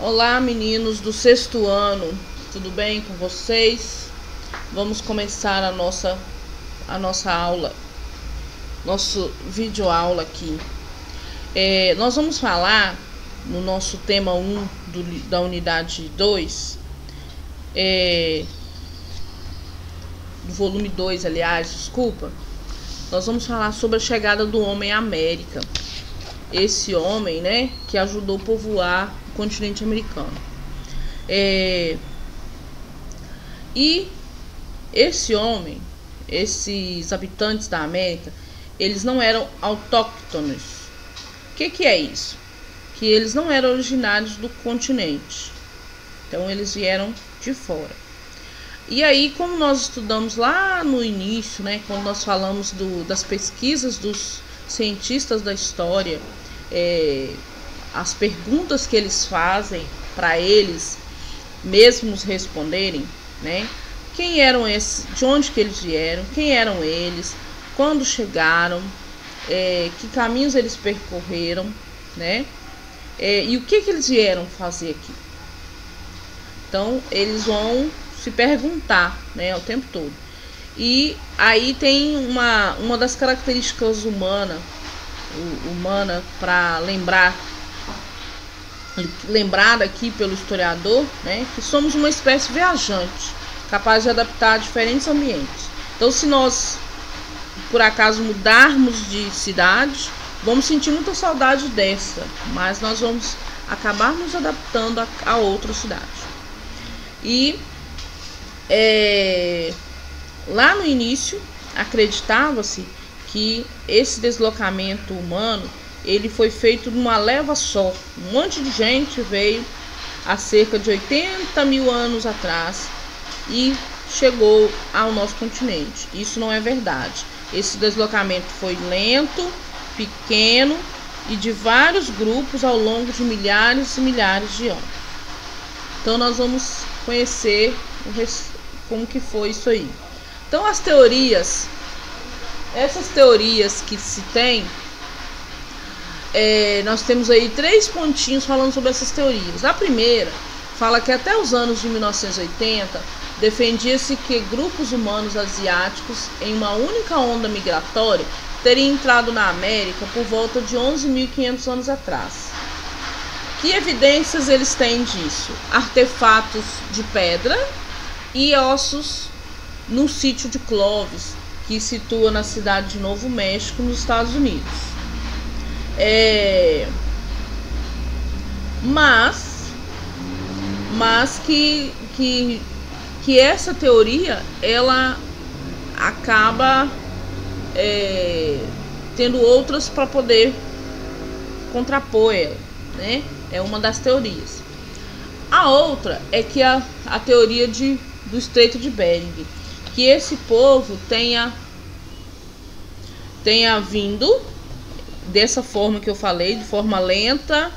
Olá, meninos do sexto ano, tudo bem com vocês? Vamos começar a nossa aula, nosso vídeo aula aqui. Nós vamos falar no nosso tema 1 da unidade 2, do volume 2, aliás, desculpa. Nós vamos falar sobre a chegada do homem à América. Esse homem, né, que ajudou a povoar o continente americano. E esse homem, esses habitantes da América, eles não eram autóctones. O que é isso? Que eles não eram originários do continente. Então eles vieram de fora. E aí, como nós estudamos lá no início, né, quando nós falamos das pesquisas dos cientistas da história, as perguntas que eles fazem para eles mesmos responderem, né? Quem eram esses? De onde que eles vieram? Quem eram eles? Quando chegaram? Que caminhos eles percorreram, né? E o que eles vieram fazer aqui? Então, eles vão se perguntar, né, o tempo todo. E aí tem uma das características humana para lembrada aqui pelo historiador, né, que somos uma espécie viajante, capaz de adaptar a diferentes ambientes. Então, se nós por acaso mudarmos de cidade, vamos sentir muita saudade dessa, mas nós vamos acabar nos adaptando a outra cidade. E lá no início acreditava-se que esse deslocamento humano ele foi feito numa leva só. Um monte de gente veio há cerca de 80 mil anos atrás e chegou ao nosso continente. Isso não é verdade. Esse deslocamento foi lento, pequeno e de vários grupos ao longo de milhares e milhares de anos. Então nós vamos conhecer como que foi isso aí. Então essas teorias que se tem, nós temos aí 3 pontinhos falando sobre essas teorias. A primeira fala que até os anos de 1980 defendia-se que grupos humanos asiáticos em uma única onda migratória teriam entrado na América por volta de 11.500 anos atrás. Que evidências eles têm disso? Artefatos de pedra e ossos no sítio de Clovis, que situa na cidade de Novo México, nos Estados Unidos. Mas que essa teoria ela acaba tendo outras para poder contrapor ela, né? É uma das teorias. A outra é que a teoria do Estreito de Bering, que esse povo tenha vindo dessa forma que eu falei, de forma lenta,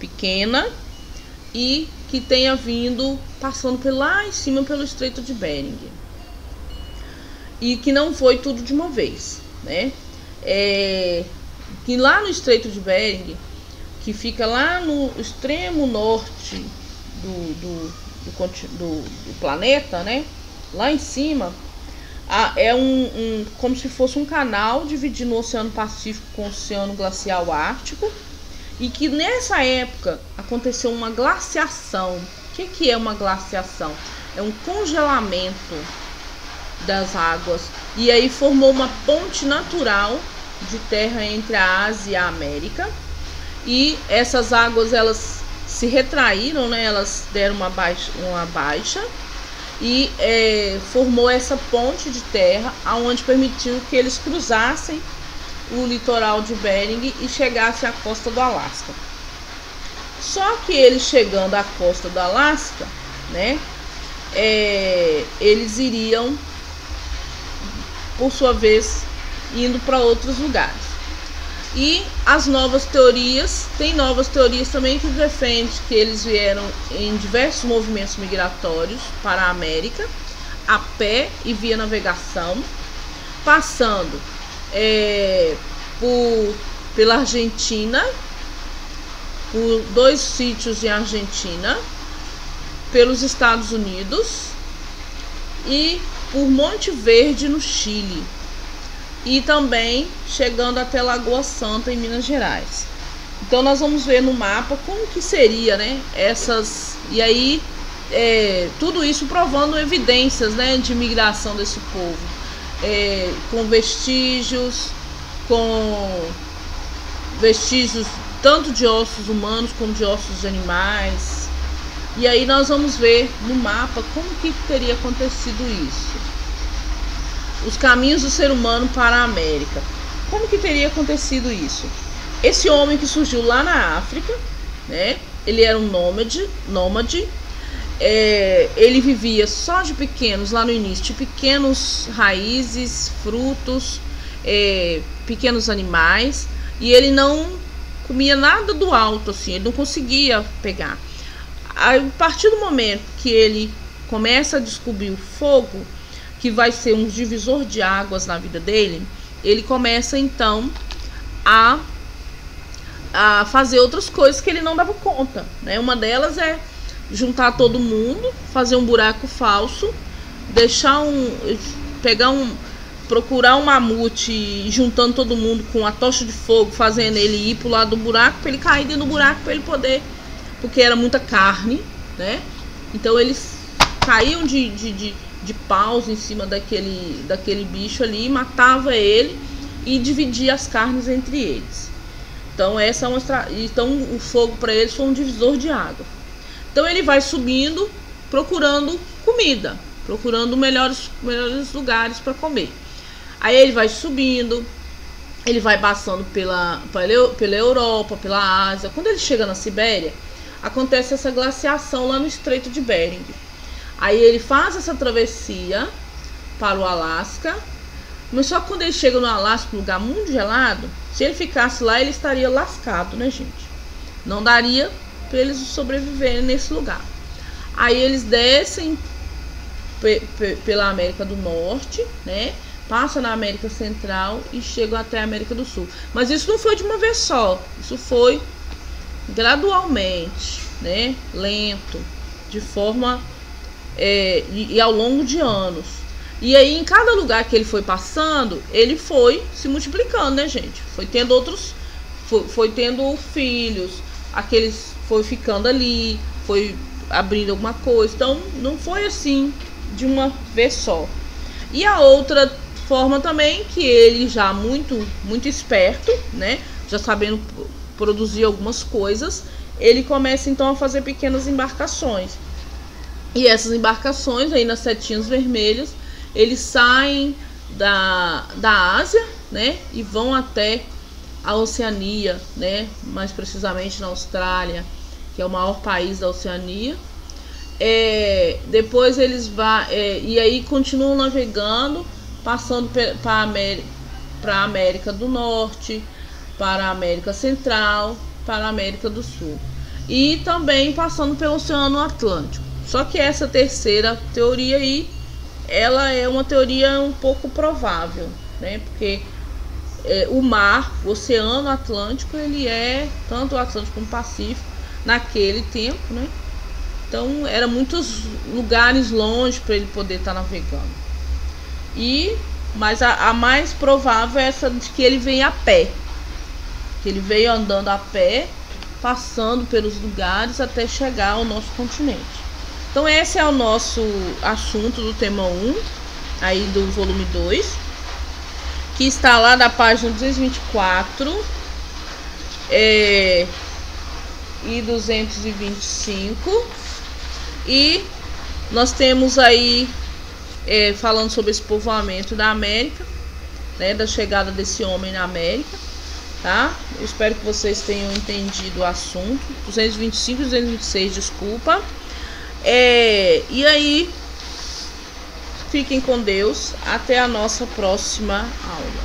pequena, e que tenha vindo passando lá em cima pelo Estreito de Bering, e que não foi tudo de uma vez, né? Que lá no Estreito de Bering, que fica lá no extremo norte do planeta, né? Lá em cima como se fosse um canal dividindo o Oceano Pacífico com o Oceano Glacial Ártico, e que nessa época aconteceu uma glaciação. O que é uma glaciação? É um congelamento das águas, e aí formou uma ponte natural de terra entre a Ásia e a América, e essas águas elas se retraíram, né? Elas deram uma baixa e formou essa ponte de terra, aonde permitiu que eles cruzassem o litoral de Bering e chegassem à costa do Alasca. Só que eles chegando à costa do Alasca, né, eles iriam, por sua vez, indo para outros lugares. E as novas teorias, tem novas teorias também que defendem que eles vieram em diversos movimentos migratórios para a América, a pé e via navegação, passando pela Argentina, por 2 sítios em Argentina, pelos Estados Unidos e por Monte Verde no Chile, e também chegando até Lagoa Santa em Minas Gerais. Então nós vamos ver no mapa como que seria, né, essas, e aí tudo isso provando evidências, né, de migração desse povo, com vestígios tanto de ossos humanos como de ossos de animais. E aí nós vamos ver no mapa como que teria acontecido isso. Os caminhos do ser humano para a América. Como que teria acontecido isso? Esse homem que surgiu lá na África, né? Ele era um nômade. Ele vivia só de pequenos, lá no início, de pequenos raízes, frutos, pequenos animais. E ele não comia nada do alto, assim, ele não conseguia pegar. A partir do momento que ele começa a descobrir o fogo, que vai ser um divisor de águas na vida dele, ele começa então a fazer outras coisas que ele não dava conta, né? Uma delas é juntar todo mundo, fazer um buraco falso, procurar um mamute, juntando todo mundo com a tocha de fogo, fazendo ele ir pro lado do buraco, para ele cair dentro do buraco, para ele poder, porque era muita carne, né? Então eles caíam de paus em cima daquele bicho ali, matava ele e dividia as carnes entre eles. Então então o fogo para eles foi um divisor de água. Então ele vai subindo, procurando comida, procurando melhores lugares para comer. Aí ele vai subindo, ele vai passando pela Europa, pela Ásia. Quando ele chega na Sibéria, acontece essa glaciação lá no Estreito de Bering. Aí ele faz essa travessia para o Alasca, mas só que quando ele chega no Alasca, um lugar muito gelado, se ele ficasse lá, ele estaria lascado, né, gente? Não daria para eles sobreviverem nesse lugar. Aí eles descem pela América do Norte, né? Passam na América Central e chegam até a América do Sul. Mas isso não foi de uma vez só, isso foi gradualmente, né? Lento, de forma e ao longo de anos. E aí em cada lugar que ele foi passando, ele foi se multiplicando, né, gente? Foi tendo filhos, foi ficando ali, foi abrindo alguma coisa. Então não foi assim de uma vez só. E a outra forma também, que ele já muito esperto, né, já sabendo produzir algumas coisas, ele começa então a fazer pequenas embarcações. E essas embarcações aí nas setinhas vermelhas, eles saem da Ásia, né, e vão até a Oceania, né, mais precisamente na Austrália, que é o maior país da Oceania. Depois eles e aí continuam navegando, passando para a América do Norte, para a América Central, para a América do Sul, e também passando pelo Oceano Atlântico. Só que essa terceira teoria aí, ela é uma teoria um pouco provável, né? Porque o mar, o Oceano Atlântico, ele é tanto o Atlântico como o Pacífico naquele tempo, né? Então, eram muitos lugares longe para ele poder estar navegando. Mas a mais provável é essa de que ele vem a pé. Que ele veio andando a pé, passando pelos lugares até chegar ao nosso continente. Então, esse é o nosso assunto do tema 1, aí do volume 2, que está lá na página 224 e 225. E nós temos aí falando sobre esse povoamento da América, né, da chegada desse homem na América, tá? Eu espero que vocês tenham entendido o assunto. 225 e 226, desculpa. E aí, fiquem com Deus. Até a nossa próxima aula.